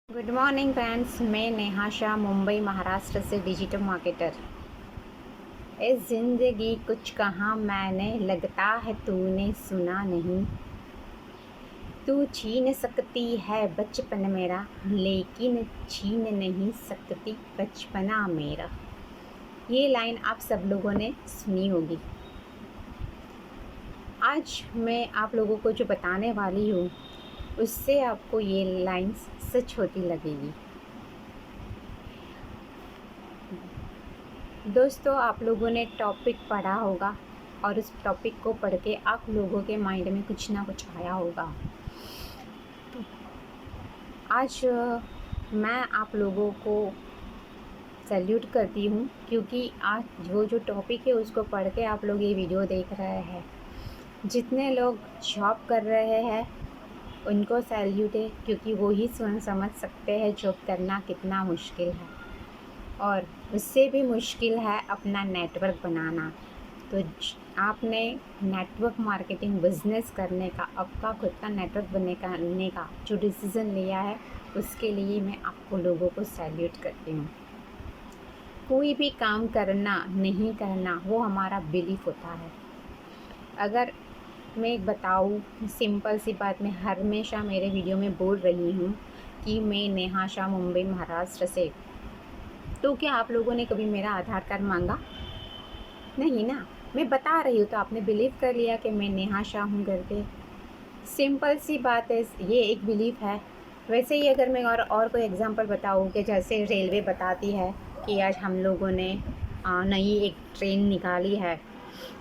Good morning friends, मैं नेहा शाह मुंबई महाराष्ट्र से digital marketer. इस ज़िंदगी कुछ कहा मैंने, लगता है तूने सुना नहीं। तू छीन सकती है बचपन मेरा, लेकिन छीन नहीं सकती बचपना मेरा। ये लाइन आप सब लोगों ने सुनी होगी। आज मैं आप लोगों को जो बताने वाली हूँ उससे आपको ये लाइन्स सच होती लगेगी। दोस्तों, आप लोगों ने टॉपिक पढ़ा होगा और उस टॉपिक को पढ़ के आप लोगों के माइंड में कुछ ना कुछ आया होगा। तो आज मैं आप लोगों को सैल्यूट करती हूँ, क्योंकि आज वो जो टॉपिक है उसको पढ़ के आप लोग ये वीडियो देख रहे हैं। जितने लोग जॉब कर रहे हैं उनको सैल्यूट है, क्योंकि वो ही समझ सकते हैं जॉब करना कितना मुश्किल है, और उससे भी मुश्किल है अपना नेटवर्क बनाना। तो आपने नेटवर्क मार्केटिंग बिज़नेस करने का, आपका खुद का नेटवर्क बनने का जो डिसीज़न लिया है, उसके लिए मैं आपको लोगों को सैल्यूट करती हूँ। कोई भी काम करना नहीं करना वो हमारा बिलीफ होता है। अगर मैं एक बताऊँ सिंपल सी बात, मैं हमेशा मेरे वीडियो में बोल रही हूँ कि मैं नेहा शाह मुंबई महाराष्ट्र से। तो क्या आप लोगों ने कभी मेरा आधार कार्ड मांगा? नहीं ना। मैं बता रही हूँ तो आपने बिलीव कर लिया कि मैं नेहा शाह हूँ करके। सिंपल सी बात है, ये एक बिलीफ है। वैसे ही अगर मैं और कोई एग्जांपल बताऊँ कि जैसे रेलवे बताती है कि आज हम लोगों ने नई एक ट्रेन निकाली है,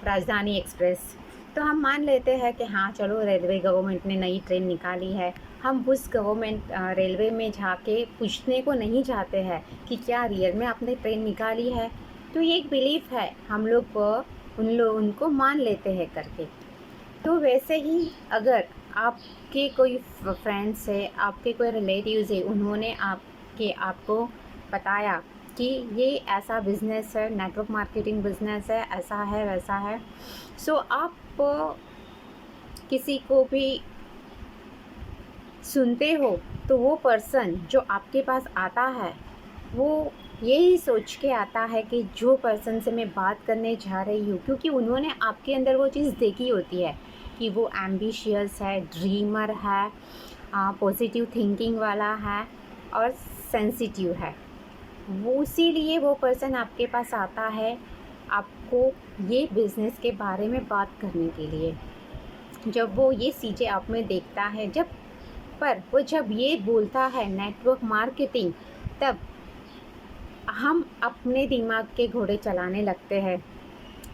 राजधानी एक्सप्रेस। तो हम मान लेते हैं कि हाँ चलो, रेलवे गवर्नमेंट ने नई ट्रेन निकाली है। हम उस गवर्नमेंट रेलवे में जाके पूछने को नहीं चाहते हैं कि क्या रियल में आपने ट्रेन निकाली है। तो ये एक बिलीफ है, हम लोग उनको मान लेते हैं करके। तो वैसे ही अगर आपके कोई फ्रेंड्स है, आपके कोई रिलेटिव्स है, उन्होंने आपको बताया कि ये ऐसा बिज़नेस है, नेटवर्क मार्केटिंग बिज़नेस है, ऐसा है वैसा है, सो आप किसी को भी सुनते हो तो वो पर्सन जो आपके पास आता है वो यही सोच के आता है कि जो पर्सन से मैं बात करने जा रही हूँ, क्योंकि उन्होंने आपके अंदर वो चीज़ देखी होती है कि वो एम्बिशियस है, ड्रीमर है, पॉजिटिव थिंकिंग वाला है और सेंसिटिव है। वो इसीलिए वो पर्सन आपके पास आता है आपको ये बिज़नेस के बारे में बात करने के लिए। जब वो ये चीज़ें आप में देखता है, जब ये बोलता है नेटवर्क मार्केटिंग, तब हम अपने दिमाग के घोड़े चलाने लगते हैं।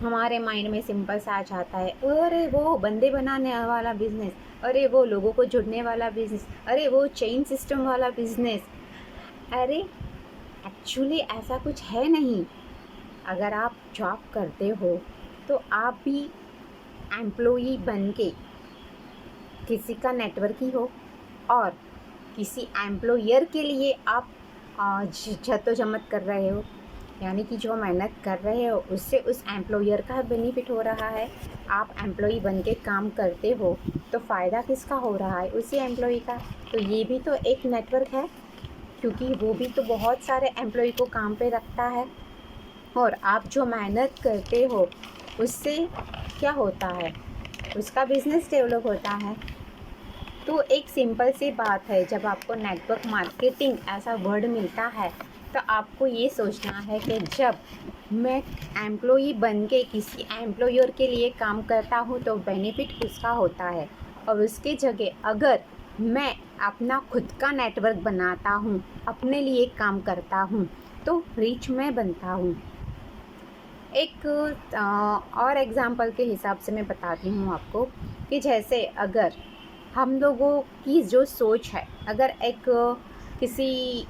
हमारे माइंड में सिंपल सा आ जाता है, अरे वो बंदे बनाने वाला बिज़नेस, अरे वो लोगों को जुड़ने वाला बिज़नेस, अरे वो चेन सिस्टम वाला बिज़नेस। अरे एक्चुअली ऐसा कुछ है नहीं। अगर आप जॉब करते हो तो आप भी एम्प्लॉई बन के किसी का नेटवर्क ही हो, और किसी एम्प्लॉयर के लिए आप जद्दोजहद कर रहे हो, यानी कि जो मेहनत कर रहे हो उससे उस एम्प्लॉयर का बेनिफिट हो रहा है। आप एम्प्लॉई बन के काम करते हो तो फ़ायदा किसका हो रहा है? उसी एम्प्लॉई का। तो ये भी तो एक नेटवर्क है, क्योंकि वो भी तो बहुत सारे एम्प्लॉई को काम पे रखता है। और आप जो मेहनत करते हो उससे क्या होता है? उसका बिज़नेस डेवलप होता है। तो एक सिंपल सी बात है, जब आपको नेटवर्क मार्केटिंग ऐसा वर्ड मिलता है तो आपको ये सोचना है कि जब मैं एम्प्लॉई बन के किसी एम्प्लॉयर के लिए काम करता हूँ तो बेनिफिट उसका होता है, और उसके जगह अगर मैं अपना खुद का नेटवर्क बनाता हूँ, अपने लिए काम करता हूँ, तो रिच मैं बनता हूँ। एक और एग्ज़ाम्पल के हिसाब से मैं बताती हूँ आपको कि जैसे अगर हम लोगों की जो सोच है, अगर एक किसी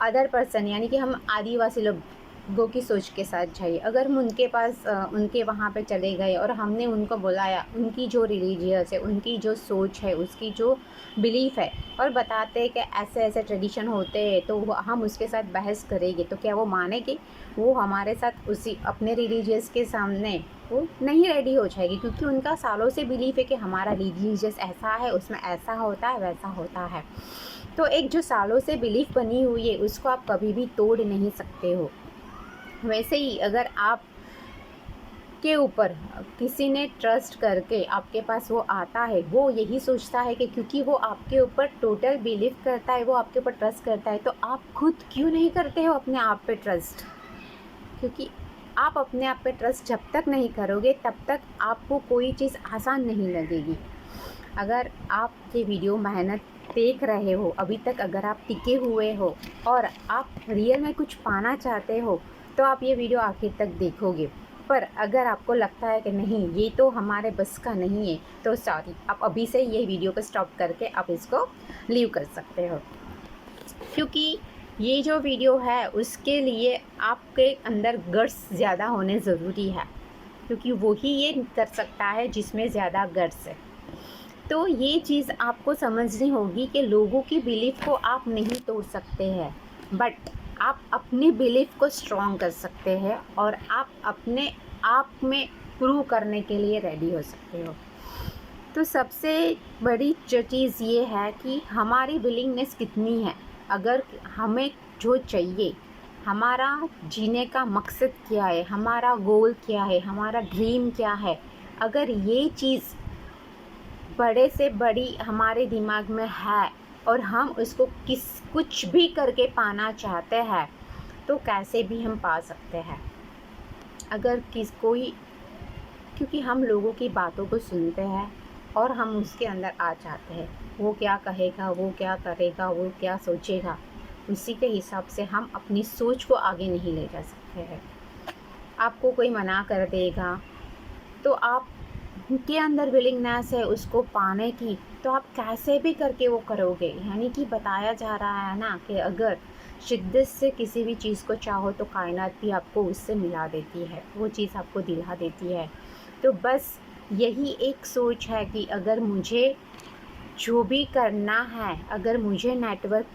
अदर पर्सन, यानी कि हम आदिवासी लोगों की सोच के साथ जाइए, अगर हम उनके पास उनके वहाँ पे चले गए और हमने उनको बुलाया, उनकी जो रिलीजियस है, उनकी जो सोच है, उसकी जो बिलीफ है, और बताते हैं कि ऐसे ऐसे ट्रेडिशन होते हैं, तो हम उसके साथ बहस करेंगे तो क्या वो मानेंगे? वो हमारे साथ उसी अपने रिलीजियस के सामने वो नहीं रेडी हो जाएगी, क्योंकि उनका सालों से बिलीफ है कि हमारा रिलीजियस ऐसा है, उसमें ऐसा होता है वैसा होता है। तो एक जो सालों से बिलीफ बनी हुई है उसको आप कभी भी तोड़ नहीं सकते हो। वैसे ही अगर आप के ऊपर किसी ने ट्रस्ट करके आपके पास वो आता है, वो यही सोचता है कि क्योंकि वो आपके ऊपर टोटल बिलीव करता है, वो आपके ऊपर ट्रस्ट करता है, तो आप खुद क्यों नहीं करते हो अपने आप पे ट्रस्ट? क्योंकि आप अपने आप पे ट्रस्ट जब तक नहीं करोगे तब तक आपको कोई चीज़ आसान नहीं लगेगी। अगर आप ये वीडियो मेहनत देख रहे हो, अभी तक अगर आप टिके हुए हो और आप रियल में कुछ पाना चाहते हो, तो आप ये वीडियो आखिर तक देखोगे। पर अगर आपको लगता है कि नहीं ये तो हमारे बस का नहीं है, तो सॉरी, आप अभी से ये वीडियो को स्टॉप करके आप इसको लीव कर सकते हो। क्योंकि ये जो वीडियो है उसके लिए आपके अंदर गट्स ज़्यादा होने ज़रूरी है, क्योंकि वो ही ये कर सकता है जिसमें ज़्यादा गट्स है। तो ये चीज़ आपको समझनी होगी कि लोगों की बिलीफ को आप नहीं तोड़ सकते हैं, बट आप अपनी बिलीफ को स्ट्रॉन्ग कर सकते हैं और आप अपने आप में प्रूव करने के लिए रेडी हो सकते हो। तो सबसे बड़ी जो चीज़ ये है कि हमारी विलिंगनेस कितनी है। अगर हमें जो चाहिए, हमारा जीने का मकसद क्या है, हमारा गोल क्या है, हमारा ड्रीम क्या है, अगर ये चीज़ बड़े से बड़ी हमारे दिमाग में है और हम उसको कुछ भी करके पाना चाहते हैं, तो कैसे भी हम पा सकते हैं। अगर कोई, क्योंकि हम लोगों की बातों को सुनते हैं और हम उसके अंदर आ जाते हैं, वो क्या कहेगा, वो क्या करेगा, वो क्या सोचेगा, उसी के हिसाब से हम अपनी सोच को आगे नहीं ले जा सकते हैं। आपको कोई मना कर देगा तो आप के अंदर विलिंगनेस है उसको पाने की, तो आप कैसे भी करके वो करोगे। यानी कि बताया जा रहा है ना कि अगर शिद्दत से किसी भी चीज़ को चाहो तो कायनात भी आपको उससे मिला देती है, वो चीज़ आपको दिला देती है। तो बस यही एक सोच है कि अगर मुझे जो भी करना है, अगर मुझे नेटवर्क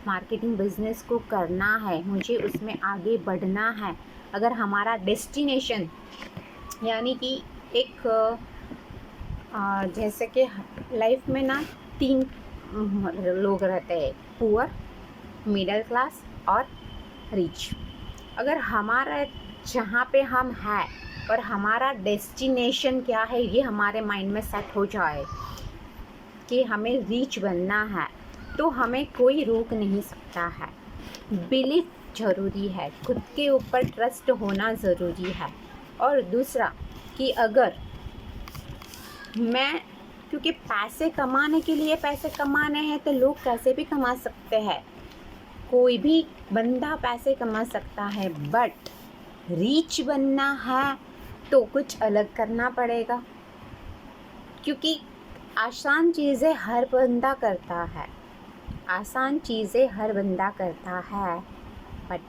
मार्केटिंग बिज़नेस को करना है, मुझे उसमें आगे बढ़ना है, अगर हमारा डेस्टिनेशन यानी कि एक जैसे कि लाइफ में ना 3 लोग रहते हैं, पुअर, मिडिल क्लास और रिच। अगर हमारा जहाँ पे हम हैं और हमारा डेस्टिनेशन क्या है ये हमारे माइंड में सेट हो जाए कि हमें रिच बनना है, तो हमें कोई रोक नहीं सकता है। बिलीफ ज़रूरी है, खुद के ऊपर ट्रस्ट होना ज़रूरी है। और दूसरा कि अगर मैं, क्योंकि पैसे कमाने के लिए पैसे कमाने हैं तो लोग कैसे भी कमा सकते हैं, कोई भी बंदा पैसे कमा सकता है, बट रीच बनना है तो कुछ अलग करना पड़ेगा। क्योंकि आसान चीज़ें हर बंदा करता है, आसान चीज़ें हर बंदा करता है, बट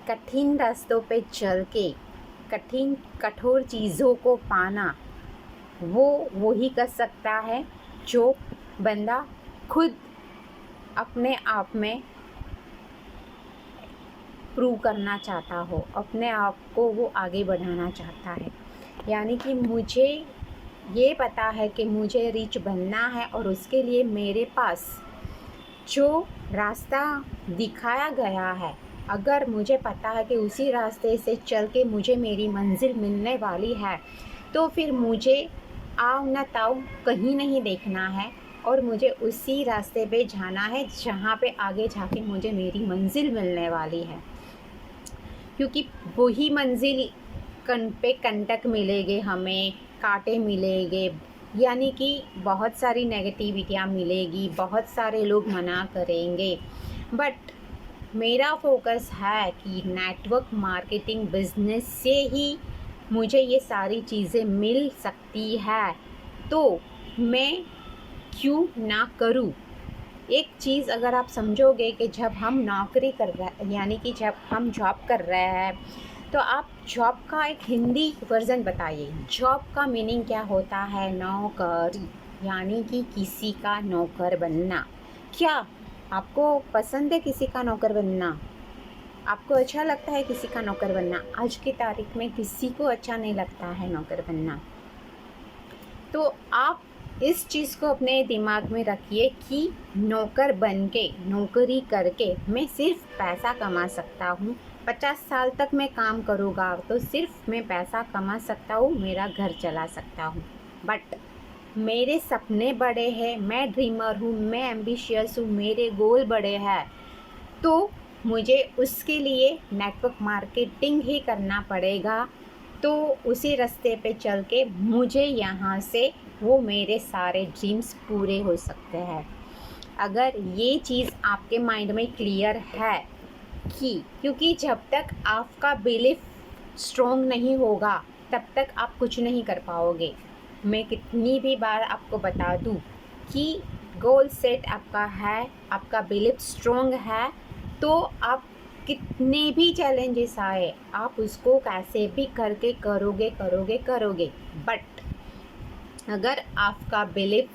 कठिन रास्तों पे चल के कठोर चीज़ों को पाना वो ही कर सकता है जो बंदा खुद अपने आप में प्रूव करना चाहता हो, अपने आप को वो आगे बढ़ाना चाहता है। यानी कि मुझे ये पता है कि मुझे रिच बनना है और उसके लिए मेरे पास जो रास्ता दिखाया गया है, अगर मुझे पता है कि उसी रास्ते से चल के मुझे मेरी मंजिल मिलने वाली है, तो फिर मुझे आओ न ताओ कहीं नहीं देखना है और मुझे उसी रास्ते पे जाना है जहाँ पे आगे जाके मुझे मेरी मंजिल मिलने वाली है। क्योंकि वही मंजिल पे कंटक मिलेंगे, हमें कांटे मिलेंगे, यानी कि बहुत सारी नेगेटिविटियाँ मिलेगी, बहुत सारे लोग मना करेंगे, बट मेरा फोकस है कि नेटवर्क मार्केटिंग बिजनेस से ही मुझे ये सारी चीज़ें मिल सकती है, तो मैं क्यों ना करूं। एक चीज़ अगर आप समझोगे कि जब हम नौकरी कर रहे, यानी कि जब हम जॉब कर रहे हैं, तो आप जॉब का एक हिंदी वर्ज़न बताइए। जॉब का मीनिंग क्या होता है? नौकरी, यानी कि किसी का नौकर बनना। क्या आपको पसंद है किसी का नौकर बनना? आपको अच्छा लगता है किसी का नौकर बनना? आज की तारीख में किसी को अच्छा नहीं लगता है नौकर बनना। तो आप इस चीज़ को अपने दिमाग में रखिए कि नौकर बन के, नौकरी करके मैं सिर्फ पैसा कमा सकता हूँ। 50 साल तक मैं काम करूँगा तो सिर्फ मैं पैसा कमा सकता हूँ, मेरा घर चला सकता हूँ। बट मेरे सपने बड़े हैं, मैं ड्रीमर हूँ, मैं एम्बिशियस हूँ, मेरे गोल बड़े हैं, तो मुझे उसके लिए नेटवर्क मार्केटिंग ही करना पड़ेगा। तो उसी रास्ते पे चल के मुझे यहाँ से वो मेरे सारे ड्रीम्स पूरे हो सकते हैं। अगर ये चीज़ आपके माइंड में क्लियर है कि क्योंकि जब तक आपका बिलीफ स्ट्रॉन्ग नहीं होगा तब तक आप कुछ नहीं कर पाओगे। मैं कितनी भी बार आपको बता दूँ कि गोल सेट आपका है, आपका बिलीफ स्ट्रॉन्ग है, तो आप कितने भी चैलेंजेस आए आप उसको कैसे भी करके करोगे। बट अगर आपका बिलीफ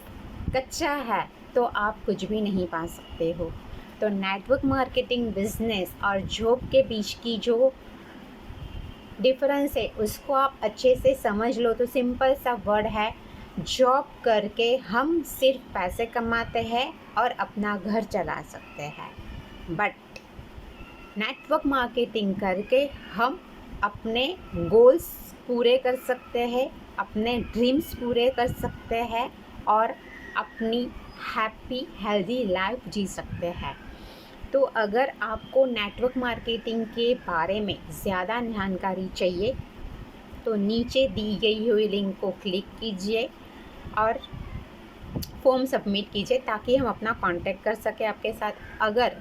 कच्चा है तो आप कुछ भी नहीं पा सकते हो। तो नेटवर्क मार्केटिंग बिजनेस और जॉब के बीच की जो डिफरेंस है उसको आप अच्छे से समझ लो तो सिंपल सा वर्ड है, जॉब करके हम सिर्फ पैसे कमाते हैं और अपना घर चला सकते हैं। बट नेटवर्क मार्केटिंग करके हम अपने गोल्स पूरे कर सकते हैं, अपने ड्रीम्स पूरे कर सकते हैं और अपनी हैप्पी हेल्दी लाइफ जी सकते हैं। तो अगर आपको नेटवर्क मार्केटिंग के बारे में ज़्यादा जानकारी चाहिए तो नीचे दी गई हुई लिंक को क्लिक कीजिए और फॉर्म सबमिट कीजिए ताकि हम अपना कांटेक्ट कर सकें आपके साथ। अगर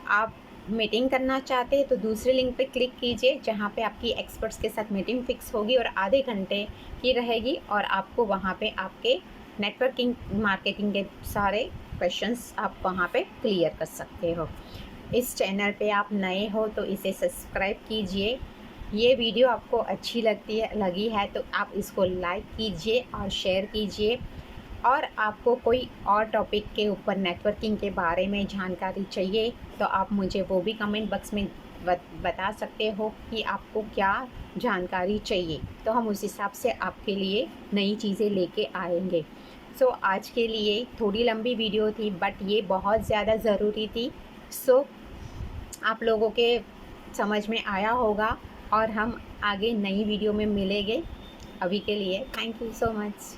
आप मीटिंग करना चाहते हैं तो दूसरे लिंक पे क्लिक कीजिए जहाँ पे आपकी एक्सपर्ट्स के साथ मीटिंग फिक्स होगी और आधे घंटे की रहेगी और आपको वहाँ पे आपके नेटवर्किंग मार्केटिंग के सारे क्वेश्चंस आप वहाँ पे क्लियर कर सकते हो। इस चैनल पे आप नए हो तो इसे सब्सक्राइब कीजिए। ये वीडियो आपको अच्छी लगी है तो आप इसको लाइक कीजिए और शेयर कीजिए। और आपको कोई और टॉपिक के ऊपर नेटवर्किंग के बारे में जानकारी चाहिए तो आप मुझे वो भी कमेंट बॉक्स में बता सकते हो कि आपको क्या जानकारी चाहिए, तो हम उस हिसाब से आपके लिए नई चीज़ें लेके आएंगे। सो आज के लिए थोड़ी लंबी वीडियो थी बट ये बहुत ज़्यादा ज़रूरी थी। सो आप लोगों के समझ में आया होगा और हम आगे नई वीडियो में मिलेंगे। अभी के लिए थैंक यू सो मच।